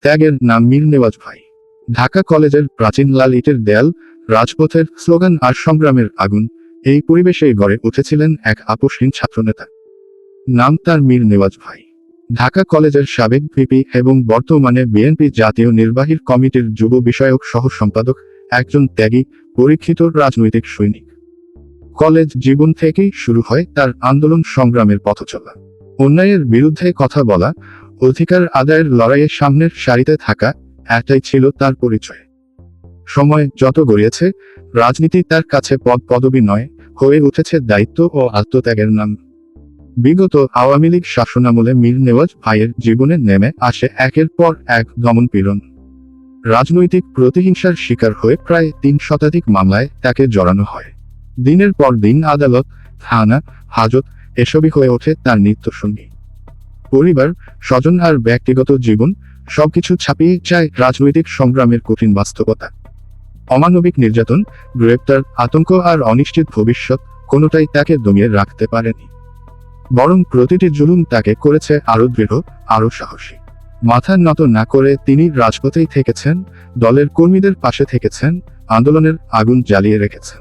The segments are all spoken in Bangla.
ত্যাগের নাম মীর নেওয়াজ ভাই। ঢাকা কলেজের প্রাচীন লাল ইটের দেয়াল, রাজপথের স্লোগান আর সংগ্রামের আগুন, এই পরিবেশেই গড়ে উঠেছিলেন এক আপোষহীন ছাত্রনেতা। নাম তার মীর নেওয়াজ ভাই। ঢাকা কলেজের সাবেক ভিপি এবং বর্তমানে বিএনপি জাতীয় নির্বাহী কমিটির যুব বিষয়ক সহ সম্পাদক, একজন ত্যাগী, পরীক্ষিত রাজনৈতিক সৈনিক। কলেজ জীবন থেকেই শুরু হয় তার আন্দোলন সংগ্রামের পথচলা। অন্যায়ের বিরুদ্ধে কথা বলা, অধিকার আদায়ের লড়াইয়ে সামনের সারিতে থাকা, এটাই ছিল তার পরিচয়। সময় যত গড়িয়েছে, রাজনীতি তার কাছে পদ পদবি নয়, হয়ে উঠেছে দায়িত্ব ও আত্মত্যাগের নাম। বিগত আওয়ামী লীগ শাসনামলে মীর নেওয়াজ ভাইয়ের জীবনে নেমে আসে একের পর এক দমনপীড়ন। রাজনৈতিক প্রতিহিংসার শিকার হয়ে প্রায় 3 শতাধিক মামলায় তাকে জড়ানো হয়। দিনের পর দিন আদালত, থানা, হাজত এসবই হয়ে ওঠে তার নিত্যসঙ্গী। পরিবার, স্বজন আর ব্যক্তিগত জীবন সবকিছু ছাপিয়ে যায় রাজনৈতিক সংগ্রামের কঠিন বাস্তবতা। অমানবিক নির্যাতন, গ্রেপ্তার, আতঙ্ক আর অনিশ্চিত ভবিষ্যৎ কোনোটাই তাকে দমিয়ে রাখতে পারেনি। বরং প্রতিটি জুলুম তাকে করেছে আরো দৃঢ়, আরো সাহসী। মাথা নত না করে তিনি রাজপথেই থেকেছেন, দলের কর্মীদের পাশে থেকেছেন, আন্দোলনের আগুন জ্বালিয়ে রেখেছেন।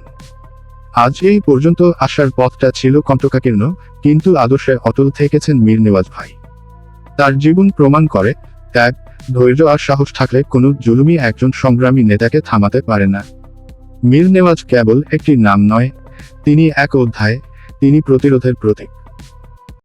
আজ এই পর্যন্ত আসার পথটা ছিল কণ্টকাকীর্ণ, কিন্তু আদর্শে অটল থেকেছেন মীর নেওয়াজ ভাই। তার জীবন প্রমাণ করে, ত্যাগ, ধৈর্য আর সাহস থাকলে কোনো জুলুমই একজন সংগ্রামী নেতাকে থামাতে পারে না। মীর নেওয়াজ কেবল একটি নাম নয়, তিনি এক অধ্যায়, তিনি প্রতিরোধের প্রতীক।